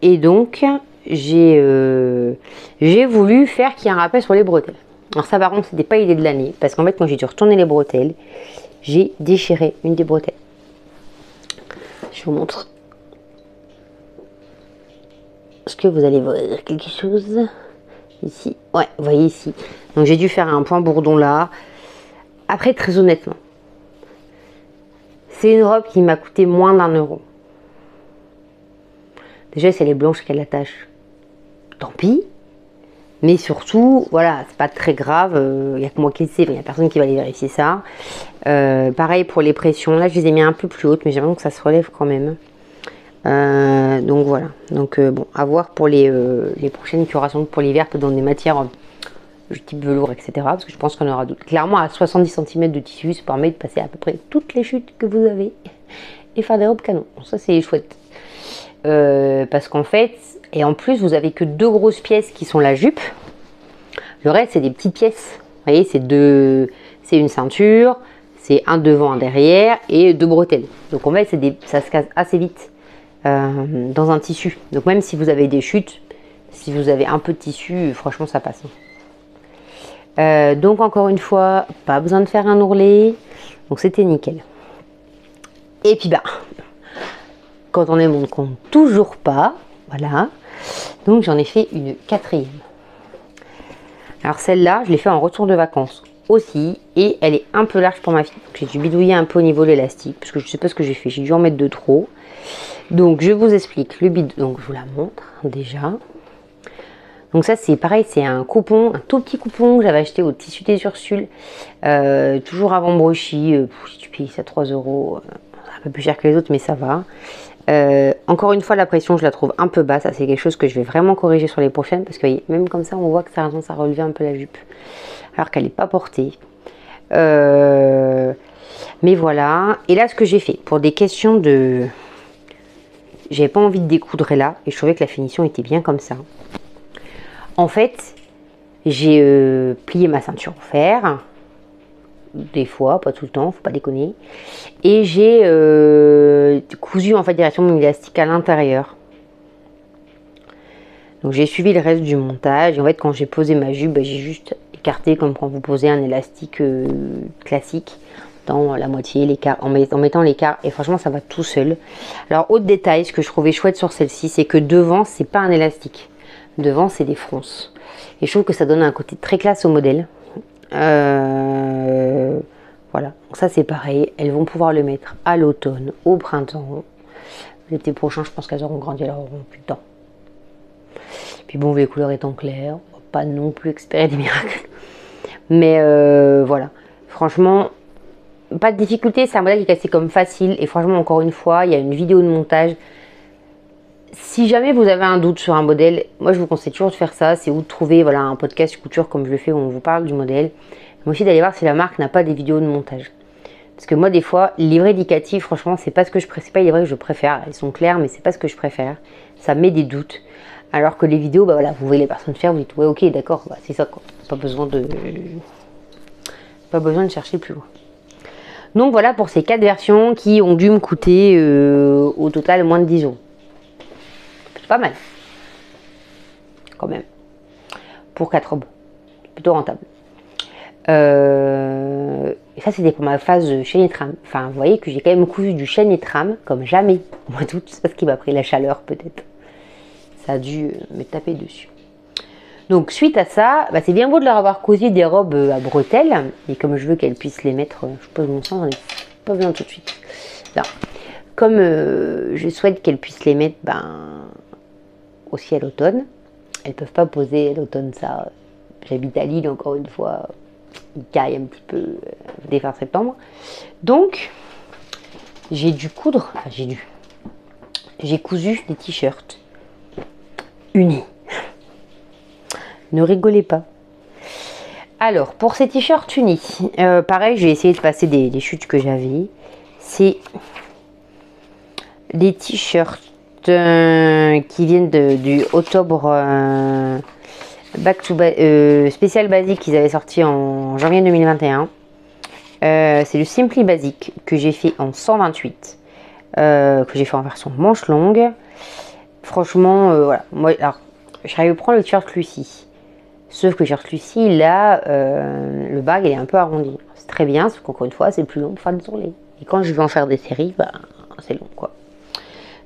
Et donc, j'ai voulu faire qu'il y ait un rappel sur les bretelles. Alors ça, par contre, c'était pas l'idée de l'année. Parce qu'en fait, quand j'ai dû retourner les bretelles, j'ai déchiré une des bretelles. Je vous montre. Est-ce que vous allez voir quelque chose ici? Ouais, vous voyez ici. Donc j'ai dû faire un point bourdon là. Après, très honnêtement, c'est une robe qui m'a coûté moins d'1 euro. Déjà, si elle est blanche qu'elle attache, tant pis. Mais surtout, voilà, c'est pas très grave. Il n'y a que moi qui le sais, il n'y a personne qui va aller vérifier ça. Pareil pour les pressions. Là, je les ai mis un peu plus hautes, mais j'aimerais que ça se relève quand même. Donc voilà, donc bon, à voir pour les prochaines curations pour l'hiver, dans des matières type velours, etc. Parce que je pense qu'on aura d'autres. Clairement, à 70 cm de tissu, ça permet de passer à peu près toutes les chutes que vous avez et faire des robes canon. Donc ça, c'est chouette. Parce qu'en fait, et en plus, vous avez que 2 grosses pièces qui sont la jupe. Le reste, c'est des petites pièces. Vous voyez, c'est une ceinture, c'est un devant, un derrière et 2 bretelles. Donc en fait, ça se casse assez vite. Dans un tissu, donc même si vous avez des chutes, si vous avez un peu de tissu, franchement ça passe. Donc encore une fois, pas besoin de faire un ourlet, donc c'était nickel. Et puis quand on aime on ne compte toujours pas, voilà, donc j'en ai fait une 4e. Alors celle-là, je l'ai fait en retour de vacances aussi, et elle est un peu large pour ma fille, j'ai dû bidouiller un peu au niveau de l'élastique, parce que je sais pas ce que j'ai fait, j'ai dû en mettre de trop. Donc je vous explique le bidou, donc je vous la montre déjà. Donc ça c'est pareil, c'est un coupon, un tout petit coupon que j'avais acheté au tissu des Ursules, toujours avant brochi, si tu payes ça 3 euros, un peu plus cher que les autres mais ça va. Encore une fois la pression je la trouve un peu basse, ça c'est quelque chose que je vais vraiment corriger sur les prochaines, parce que voyez, même comme ça on voit que ça a tendance à relever un peu la jupe, alors qu'elle n'est pas portée. Mais voilà, et là ce que j'ai fait, pour des questions de... J'avais pas envie de découdre là, et je trouvais que la finition était bien comme ça. En fait, j'ai plié ma ceinture en fer, des fois, pas tout le temps, faut pas déconner. Et j'ai cousu en fait directement mon élastique à l'intérieur. Donc j'ai suivi le reste du montage. Et en fait, quand j'ai posé ma jupe, j'ai juste écarté comme quand vous posez un élastique classique dans la moitié, l'écart, en mettant l'écart. Et franchement, ça va tout seul. Alors, autre détail, ce que je trouvais chouette sur celle-ci, c'est que devant, c'est pas un élastique. Devant, c'est des fronces. Et je trouve que ça donne un côté très classe au modèle. Voilà. Donc ça, c'est pareil. Elles vont pouvoir le mettre à l'automne, au printemps. L'été prochain, je pense qu'elles auront grandi, elles auront plus de temps. Puis bon, les couleurs étant claires, on va pas non plus espérer des miracles. Mais voilà. Franchement, pas de difficulté, c'est un modèle qui est cassé comme facile. Et franchement, encore une fois, il y a une vidéo de montage. Si jamais vous avez un doute sur un modèle, moi je vous conseille toujours de faire ça. C'est ou de trouver voilà, un podcast couture comme je le fais où on vous parle du modèle. Mais aussi d'aller voir si la marque n'a pas des vidéos de montage. Parce que moi des fois, les livrets indicatifs, franchement, c'est pas ce que je préfère. C'est pas les livrets que je préfère. Elles sont claires, mais c'est pas ce que je préfère. Ça met des doutes. Alors que les vidéos, bah voilà, vous voyez les personnes faire, vous dites ouais ok d'accord, bah, c'est ça quoi. Pas besoin de chercher plus loin. Donc voilà pour ces 4 versions qui ont dû me coûter au total moins de 10 €. C'est pas mal. Quand même. Pour 4 robes. Plutôt rentable. Et ça c'était pour ma phase chaîne et trame. Enfin vous voyez que j'ai quand même cousu du chaîne et trame comme jamais au mois d'août. C'est parce qu'il m'a pris la chaleur peut-être. Ça a dû me taper dessus. Donc suite à ça, bah, c'est bien beau de leur avoir cousu des robes à bretelles. Et comme je veux qu'elles puissent les mettre, je pose mon sens, j'en ai pas besoin tout de suite. Là. Comme je souhaite qu'elles puissent les mettre aussi à l'automne. Elles peuvent pas poser à l'automne ça. J'habite à Lille encore une fois. Il caille un petit peu dès fin septembre. Donc j'ai dû coudre. Enfin j'ai cousu des t-shirts unis. Ne rigolez pas. Alors, pour ces t-shirts unis, pareil, j'ai essayé de passer des chutes que j'avais. C'est des t-shirts qui viennent du octobre spécial basique qu'ils avaient sorti en janvier 2021. C'est le Simply Basic que j'ai fait en 128, que j'ai fait en version manche longue. Franchement, voilà. Moi, alors, j'arrive à prendre le t-shirt Lucie. Sauf que le t-shirt Lucie, là, le bas, il est un peu arrondi. C'est très bien, sauf qu'encore une fois, c'est plus long pour faire des ourlets. Et quand je vais en faire des séries, bah, c'est long, quoi.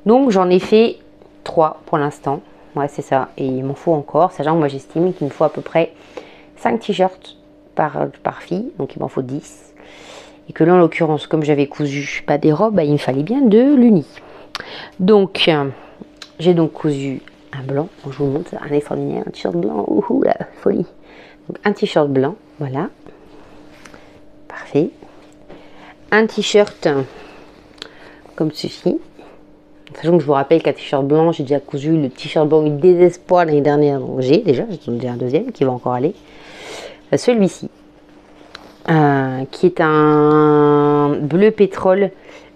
Donc, j'en ai fait 3 pour l'instant. Ouais, c'est ça. Et il m'en faut encore. Sachant que moi, j'estime qu'il me faut à peu près 5 t-shirts par fille. Donc, il m'en faut 10. Et que là, en l'occurrence, comme j'avais cousu pas des robes, bah, il me fallait bien de l'uni. Donc, j'ai donc cousu un blanc. Je vous montre, un extraordinaire. Un t-shirt blanc. Ouhou, la folie. Donc, un t-shirt blanc. Voilà. Parfait. Un t-shirt comme ceci. Sachant que je vous rappelle qu'un t-shirt blanc, j'ai déjà cousu le t-shirt blanc du désespoir l'année dernière. Donc j'ai déjà un deuxième qui va encore aller. Celui-ci, qui est un bleu pétrole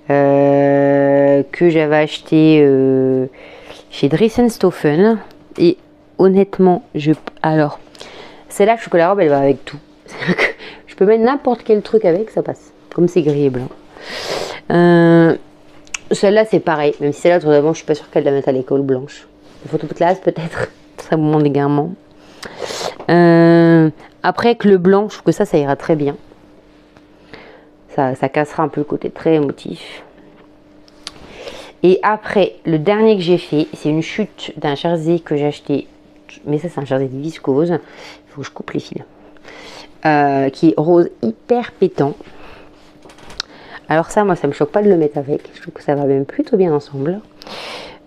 que j'avais acheté chez Dressenstoffen. Et honnêtement, alors, celle-là, je trouve que la robe, elle va avec tout. Je peux mettre n'importe quel truc avec, ça passe. Comme c'est gris et blanc. Celle-là, c'est pareil. Même si celle-là, totalement, je suis pas sûre qu'elle la mette à l'école blanche. Photo de classe, peut-être. Très bon moment d'égarement. Après, avec le blanc, je trouve que ça ira très bien. Ça cassera un peu le côté très émotif. Et après, le dernier que j'ai fait, c'est une chute d'un jersey que j'ai acheté. Mais ça, c'est un jersey de viscose. Il faut que je coupe les fils. Qui est rose hyper pétant. Alors ça, moi, ça me choque pas de le mettre avec. Je trouve que ça va même plutôt bien ensemble.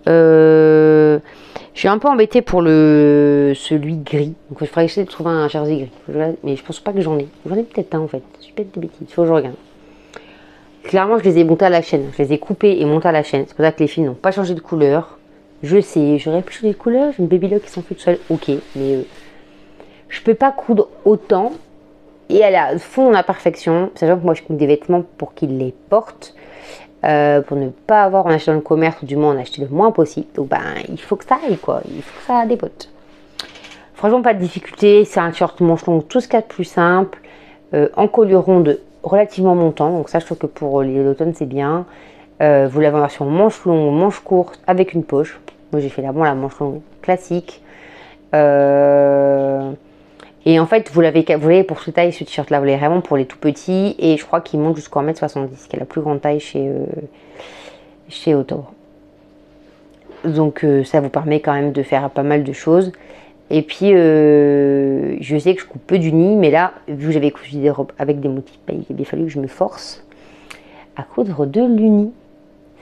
Je suis un peu embêtée pour celui gris. Donc il faudrait essayer de trouver un jersey gris. Mais je pense pas que j'en ai. J'en ai peut-être un en fait. Je fais des bêtises. Il faut que je regarde. Clairement, je les ai montés à la chaîne. Je les ai coupés et montés à la chaîne. C'est pour ça que les fils n'ont pas changé de couleur. Je sais, j'aurais pu changer de couleur. J'ai une baby lock qui s'en fait tout seul. Ok, mais je peux pas coudre autant et aller à fond dans la perfection. Sachant que moi, je couds des vêtements pour qu'ils les portent. Pour ne pas avoir en achetant dans le commerce, ou du moins en acheter le moins possible. Donc ben, il faut que ça aille quoi, il faut que ça dépote. Franchement pas de difficulté, c'est un t-shirt manche longue, tout ce qu'il y a de plus simple, en collier ronde relativement montant. Donc ça, je trouve que pour l'automne, c'est bien. Vous l'avez en version manche longue, manche courte, avec une poche. Moi, j'ai fait la manche longue classique. Et en fait, vous l'avez pour toute taille, ce t-shirt-là. Vous l'avez vraiment pour les tout petits. Et je crois qu'il monte jusqu'à 1m70, qui est la plus grande taille chez Ottobre. Donc ça vous permet quand même de faire pas mal de choses. Et puis je sais que je coupe peu du nid, mais là, vu que j'avais cousu des robes avec des motifs, il a bien fallu que je me force à coudre de l'uni.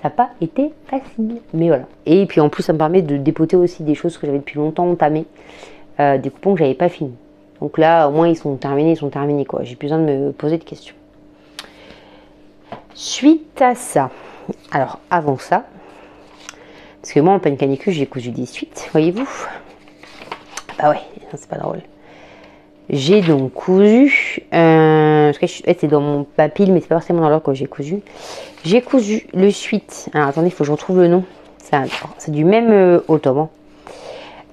Ça n'a pas été facile, mais voilà. Et puis en plus, ça me permet de dépoter aussi des choses que j'avais depuis longtemps entamées, des coupons que j'avais pas finis. Donc là, au moins, ils sont terminés quoi. J'ai plus besoin de me poser de questions. Suite à ça, alors avant ça, parce que moi en pleine canicule, j'ai cousu des suites, voyez-vous. Bah ouais, c'est pas drôle. J'ai donc cousu, c'est dans mon papil, mais c'est pas forcément dans l'ordre que j'ai cousu. J'ai cousu le suite. Alors attendez, il faut que je retrouve le nom. C'est du même Ottobre.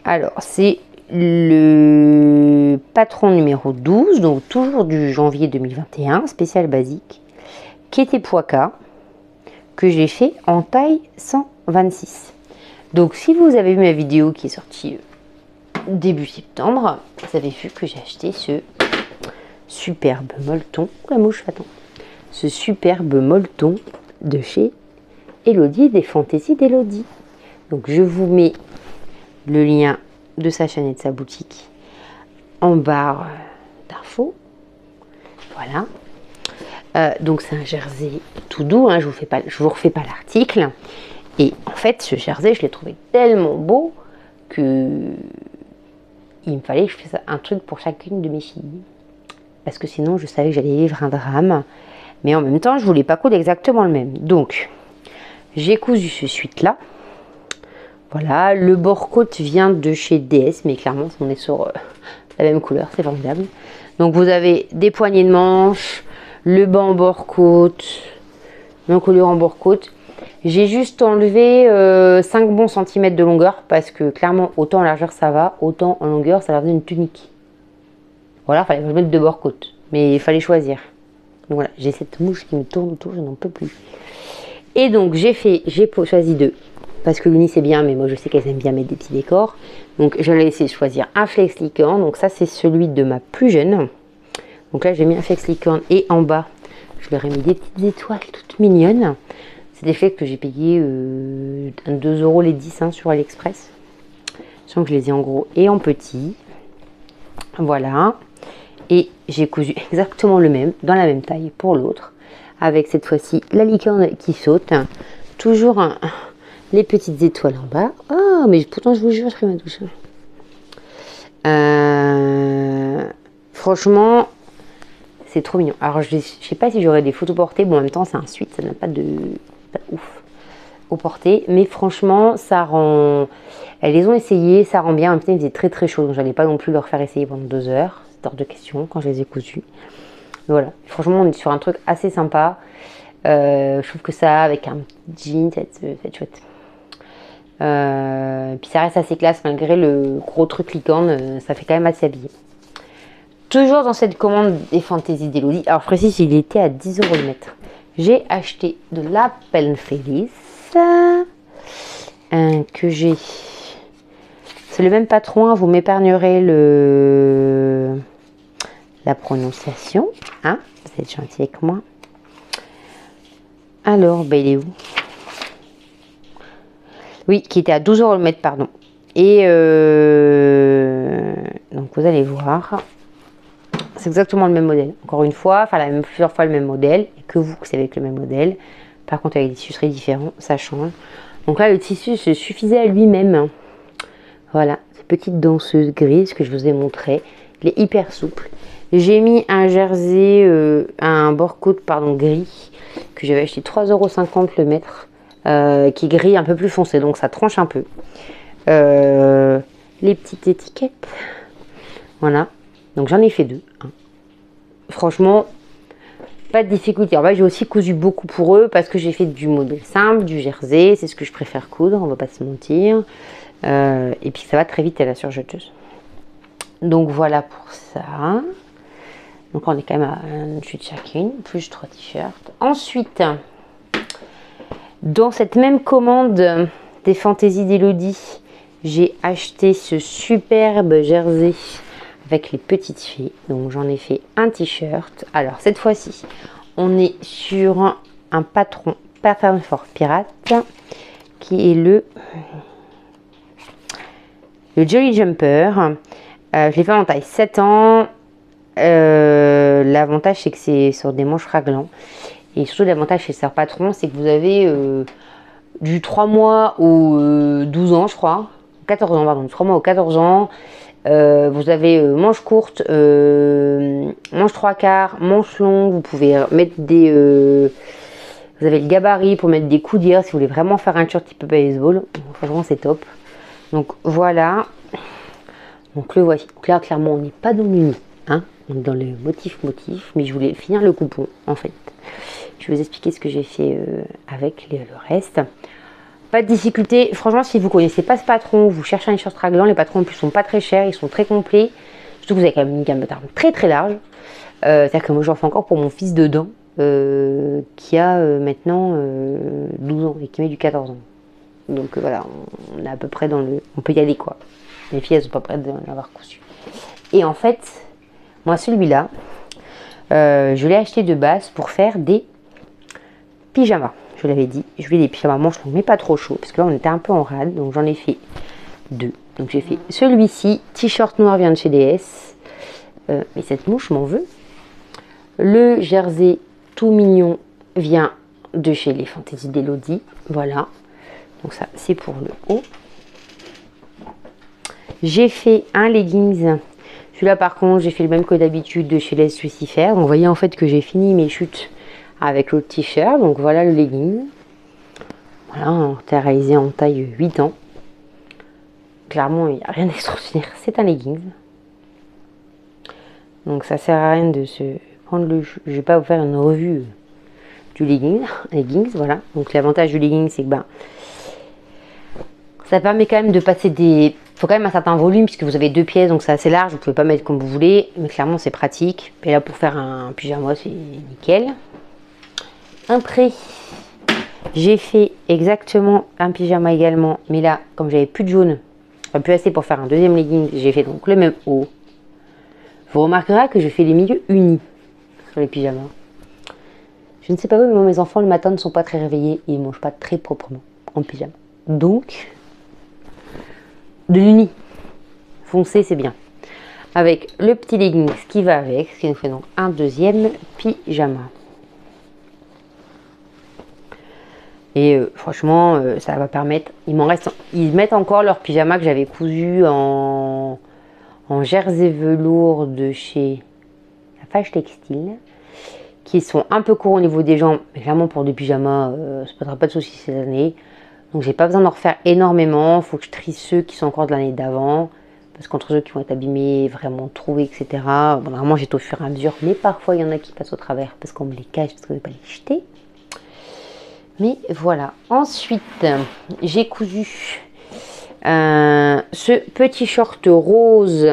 Alors, c'est le patron numéro 12, donc toujours du janvier 2021, spécial basique, qui était poica, que j'ai fait en taille 126. Donc, si vous avez vu ma vidéo qui est sortie début septembre, vous avez vu que j'ai acheté ce superbe molleton. La mouche, attends. Ce superbe molleton de chez Elodie, des fantaisies d'Elodie. Donc je vous mets le lien de sa chaîne et de sa boutique en barre d'infos. Voilà. Donc c'est un jersey tout doux, hein, je vous refais pas l'article. Et en fait, ce jersey, je l'ai trouvé tellement beau que il me fallait que je fasse un truc pour chacune de mes filles. Parce que sinon, je savais que j'allais vivre un drame. Mais en même temps, je voulais pas coudre exactement le même. Donc, j'ai cousu ce suite-là. Voilà, le bord-côte vient de chez DS, mais clairement, on est sur la même couleur, c'est formidable. Donc, vous avez des poignées de manches, le bas en bord-côte, l'encolure en bord-côte. J'ai juste enlevé 5 bons centimètres de longueur parce que clairement, autant en largeur ça va, autant en longueur ça a l'air d'une tunique. Voilà, il fallait mettre de bord-côte, mais il fallait choisir. Donc voilà, j'ai cette mouche qui me tourne autour, je n'en peux plus. Et donc j'ai choisi deux, parce que l'uni c'est bien, mais moi je sais qu'elles aiment bien mettre des petits décors. Donc je vais essayer de choisir un flex licorne, donc ça c'est celui de ma plus jeune. Donc là j'ai mis un flex licorne et en bas, je leur ai mis des petites étoiles toutes mignonnes. C'est des flex que j'ai payé 2 € les 10 hein, sur AliExpress. Je sens que je les ai en gros et en petit. Voilà. Et j'ai cousu exactement le même, dans la même taille pour l'autre. Avec cette fois-ci la licorne qui saute. Toujours les petites étoiles en bas. Oh, mais pourtant je vous jure, je fais ma douche. Franchement, c'est trop mignon. Alors je sais pas si j'aurai des photos portées. Bon, en même temps, c'est un suite, ça n'a pas de... Pas ouf au porté. Mais franchement, ça rend... Elles les ont essayées, ça rend bien. En même temps, il faisait très très chaud. Donc j'allais pas non plus leur faire essayer pendant 2 heures. Hors de question quand je les ai cousus. Voilà, franchement on est sur un truc assez sympa. Je trouve que ça avec un jean, c'est chouette. Puis ça reste assez classe malgré le gros truc licorne, ça fait quand même assez habillé. Toujours dans cette commande des fantaisies d'Elodie. Alors je précise, il était à 10 € le mètre. J'ai acheté de la Pen Feliz que j'ai. C'est le même patron, vous m'épargnerez la prononciation, hein, vous êtes gentil avec moi. Alors, ben il est où? Oui, qui était à 12 € le mètre, pardon. Et donc vous allez voir, c'est exactement le même modèle. Encore une fois, enfin plusieurs fois le même modèle, et que vous savez avec le même modèle. Par contre, avec des tissus différents, ça change. Donc là, le tissu se suffisait à lui-même. Voilà, cette petite danseuse grise que je vous ai montré. Il est hyper souple. J'ai mis un jersey, un bord-côte pardon gris que j'avais acheté 3,50 € le mètre, qui est gris un peu plus foncé, donc ça tranche un peu. Les petites étiquettes, voilà. Donc j'en ai fait 2. Hein. Franchement, pas de difficulté. En fait, j'ai aussi cousu beaucoup pour eux parce que j'ai fait du modèle simple, du jersey, c'est ce que je préfère coudre, on va pas se mentir. Et puis ça va très vite à la surjeteuse. Donc voilà pour ça. Donc on est quand même à un chute chacune, plus 3 t-shirts. Ensuite, dans cette même commande des fantaisies d'Elodie, j'ai acheté ce superbe jersey avec les petites filles. Donc j'en ai fait un t-shirt. Alors cette fois-ci, on est sur un patron Pattern for Pirate qui est le Jolly Jumper. Je l'ai fait en taille 7 ans. L'avantage c'est que c'est sur des manches raglants. Et surtout l'avantage chez Sœur Patron, c'est que vous avez du 3 mois au 12 ans je crois. 14 ans pardon, 3 mois ou 14 ans. Vous avez manches courtes, manches 3/4, manches longues. Vous pouvez mettre des... vous avez le gabarit pour mettre des coudières si vous voulez vraiment faire un short type baseball. Franchement c'est top. Donc voilà. Donc le voici. Donc là clairement on n'est pas dans l'uni. Hein, on est dans le motif. Mais je voulais finir le coupon en fait. Je vais vous expliquer ce que j'ai fait avec le reste. Pas de difficulté. Franchement, si vous ne connaissez pas ce patron, vous cherchez un t-shirt raglant, les patrons en plus sont pas très chers, ils sont très complets. Surtout que vous avez quand même une gamme de taille très très large. C'est-à-dire que moi j'en fais encore pour mon fils dedans, qui a maintenant 12 ans et qui met du 14 ans. Donc voilà, on est à peu près dans le... On peut y aller quoi. Les filles elles sont pas prêtes de l'avoir cousu. Et en fait, moi celui-là, je l'ai acheté de base pour faire des pyjamas. Je l'avais dit, je voulais des pyjamas manches longues mais pas trop chaud parce que là on était un peu en rade, donc j'en ai fait 2. Donc j'ai fait celui-ci, t-shirt noir vient de chez DS, mais cette mouche m'en veut. Le jersey tout mignon vient de chez les Fantaisies d'Elodie, voilà. Donc ça c'est pour le haut. J'ai fait un leggings. Celui-là par contre j'ai fait le même que d'habitude de chez Les Lucifer. Donc vous voyez en fait que j'ai fini mes chutes avec le t-shirt. Donc voilà le legging. Voilà, réalisé en taille 8 ans. Clairement il n'y a rien d'extraordinaire. C'est un leggings. Donc ça sert à rien de se prendre le... Je vais pas vous faire une revue du leggings. Voilà. Donc l'avantage du legging c'est que ben, ça permet quand même de passer des... Il faut quand même un certain volume puisque vous avez 2 pièces, donc c'est assez large, vous pouvez pas mettre comme vous voulez, mais clairement c'est pratique. Et là pour faire un pyjama c'est nickel. Après j'ai fait exactement un pyjama également, mais là comme j'avais plus de jaune, pas plus assez pour faire un deuxième legging, j'ai fait donc le même haut. Vous remarquerez que je fais les milieux unis sur les pyjamas. Je ne sais pas vous, mais moi, mes enfants le matin ne sont pas très réveillés et ils mangent pas très proprement en pyjama. Donc de l'uni foncé c'est bien, avec le petit legging qui va avec, ce qui nous fait donc un deuxième pyjama. Et franchement ça va permettre, il m'en reste, ils mettent encore leur pyjama que j'avais cousu en jersey velours de chez la Fâche Textile, qui sont un peu courts au niveau des jambes, mais clairement pour des pyjamas ça ne posera pas de soucis cette année. Donc j'ai pas besoin d'en refaire énormément. Il faut que je trie ceux qui sont encore de l'année d'avant, parce qu'entre ceux qui vont être abîmés, vraiment troués, etc. Bon, normalement j'ai au fur et à mesure, mais parfois il y en a qui passent au travers parce qu'on me les cache, parce qu'on ne veut pas les jeter. Mais voilà. Ensuite j'ai cousu ce petit short rose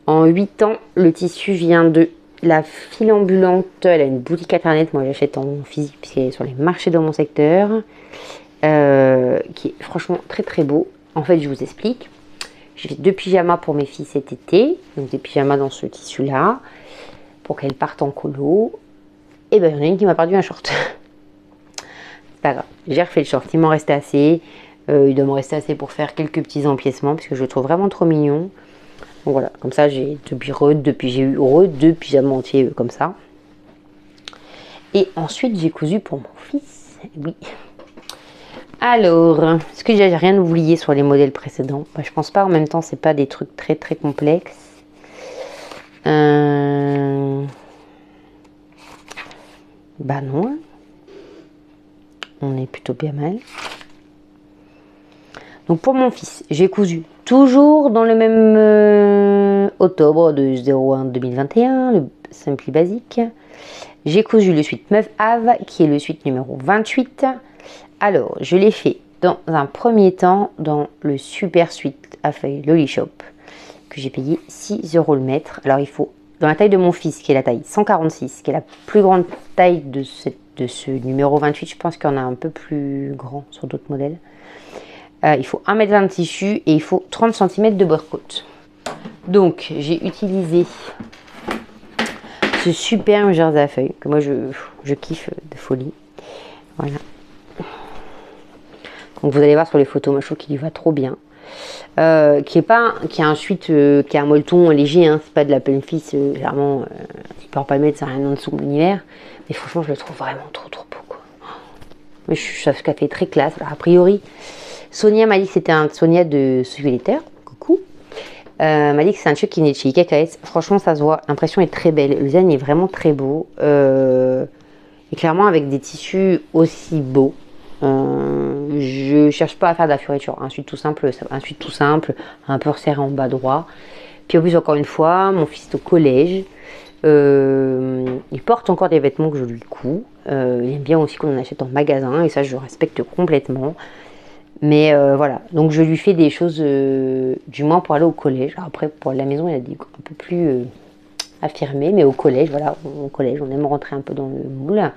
en 8 ans. Le tissu vient de la File Ambulante. Elle a une boutique internet, moi j'achète en physique puisqu'elle est sur les marchés dans mon secteur. Qui est franchement très très beau. En fait je vous explique, j'ai fait 2 pyjamas pour mes filles cet été, donc des pyjamas dans ce tissu là pour qu'elles partent en colo. Et ben il y en a une qui m'a perdu un short. C'est pas grave, j'ai refait le short, il m'en restait assez, il doit me rester assez pour faire quelques petits empiècements parce que je le trouve vraiment trop mignon. Donc voilà, comme ça j'ai j'ai eu 2 pyjamas entiers comme ça. Et ensuite j'ai cousu pour mon fils, oui. Alors, est-ce que j'ai rien oublié sur les modèles précédents? Bah, je pense pas, en même temps c'est pas des trucs très très complexes. Bah non, on est plutôt bien mal. Donc pour mon fils, j'ai cousu toujours dans le même octobre de 01 2021, le Simply Basique. J'ai cousu le suite Meuf Ave qui est le suite numéro 28. Alors, je l'ai fait dans un premier temps dans le super suite à feuille Loli Shop que j'ai payé 6 € le mètre. Alors, il faut dans la taille de mon fils, qui est la taille 146, qui est la plus grande taille de ce numéro 28. Je pense qu'il y en a un peu plus grand sur d'autres modèles. Il faut 1,20 m de tissu et il faut 30 cm de overcoat. Donc, j'ai utilisé ce superbe jersey à feuilles que moi je kiffe de folie. Voilà. Donc, vous allez voir sur les photos, moi je trouve qu'il lui va trop bien. Qui a un molleton léger, hein, c'est pas de la pleine fille, généralement, il peut pas le mettre, c'est rien en dessous de l'univers. Mais franchement, je le trouve vraiment trop beau, quoi. Mais je trouve qu'elle fait très classe. Alors, a priori, Sonia m'a dit que c'était un Sonia de Sweater. Coucou. M'a dit que c'est un truc qui venait de chez IKKS. Franchement, ça se voit. L'impression est très belle. Le design est vraiment très beau. Et clairement, avec des tissus aussi beaux. Je cherche pas à faire de la fioriture. Un suite tout simple, un peu resserré en bas droit. Puis en plus, encore une fois, mon fils est au collège. Il porte encore des vêtements que je lui couds. Il aime bien aussi qu'on en achète en magasin. Et ça, je respecte complètement. Mais voilà, donc je lui fais des choses du moins pour aller au collège. Alors après, pour la maison, il a dit un peu plus affirmé, mais au collège, voilà, au collège, on aime rentrer un peu dans le moule.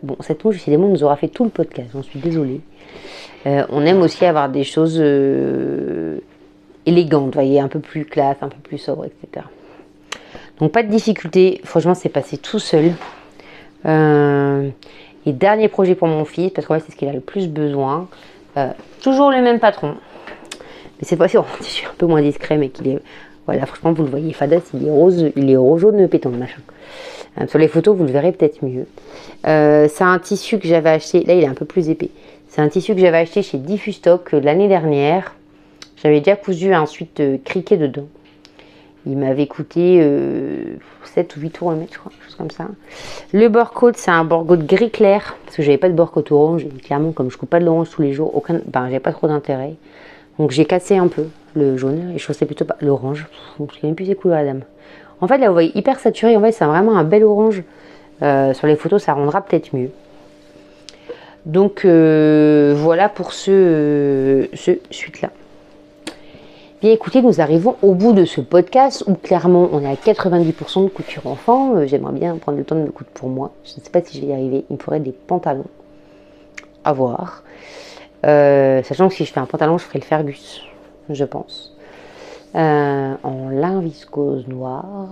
Bon, cette mouche, décidément, nous aura fait tout le podcast, j'en suis désolée. On aime aussi avoir des choses élégantes, vous voyez, un peu plus classe, un peu plus sobre, etc. Donc pas de difficulté, franchement, c'est passé tout seul. Et dernier projet pour mon fils, parce qu'en fait c'est ce qu'il a le plus besoin. Toujours le même patron. Mais cette fois-ci, je suis un peu moins discret, mais qu'il est... Voilà, franchement, vous le voyez, Fadas, il est rose jaune pétant, le machin. Sur les photos, vous le verrez peut-être mieux. C'est un tissu que j'avais acheté, là il est un peu plus épais. C'est un tissu que j'avais acheté chez Diffustock l'année dernière. J'avais déjà cousu ensuite criquet dedans. Il m'avait coûté 7 ou 8 euros le mètre, je crois, chose comme ça. Le bourrecoat, c'est un bourrecoat gris clair, parce que j'avais pas de bourrecoat orange. Et clairement, comme je coupe pas de l'orange tous les jours, j'avais pas trop d'intérêt. Donc j'ai cassé un peu le jaune et je choisissais plutôt pas l'orange. Je sais même plus ses couleurs, la dame. En fait, là, vous voyez, hyper saturé. En fait, c'est vraiment un bel orange. Sur les photos, ça rendra peut-être mieux. Donc voilà pour ce suite-là. Bien écoutez, nous arrivons au bout de ce podcast où clairement on est à 90% de couture enfant. J'aimerais bien prendre le temps de me coudre pour moi. Je ne sais pas si je vais y arriver. Il me faudrait des pantalons à voir. Sachant que si je fais un pantalon, je ferai le Fergus, je pense. En lin viscose noir.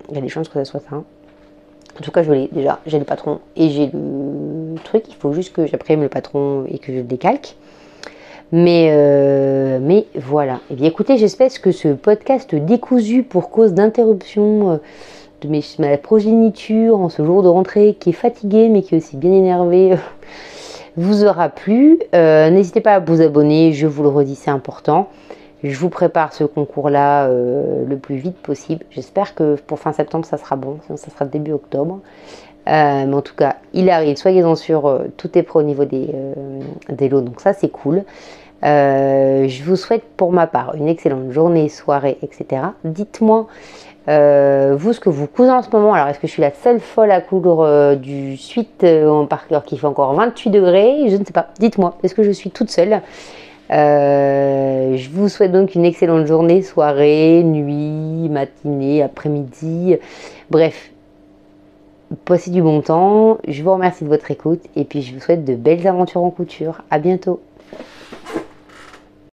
Il y a des chances que ça soit ça. En tout cas, je l'ai déjà. J'ai le patron et j'ai le truc. Il faut juste que j'imprime le patron et que je le décalque. Mais voilà. Et bien écoutez, j'espère que ce podcast décousu pour cause d'interruption de ma progéniture en ce jour de rentrée qui est fatigué mais qui est aussi bien énervé vous aura plu. N'hésitez pas à vous abonner, je vous le redis, c'est important. Je vous prépare ce concours-là le plus vite possible. J'espère que pour fin septembre, ça sera bon, sinon ça sera début octobre. Mais en tout cas, il arrive, soyez-en sûrs, tout est prêt au niveau des lots, donc ça c'est cool. Je vous souhaite pour ma part une excellente journée, soirée, etc. Dites-moi, vous, ce que vous cousez en ce moment. Alors, est-ce que je suis la seule folle à coudre du suite en parker qui fait encore 28 degrés? Je ne sais pas, dites-moi, est-ce que je suis toute seule? Je vous souhaite donc une excellente journée, soirée, nuit, matinée, après-midi, bref, passez du bon temps. Je vous remercie de votre écoute et puis je vous souhaite de belles aventures en couture. À bientôt.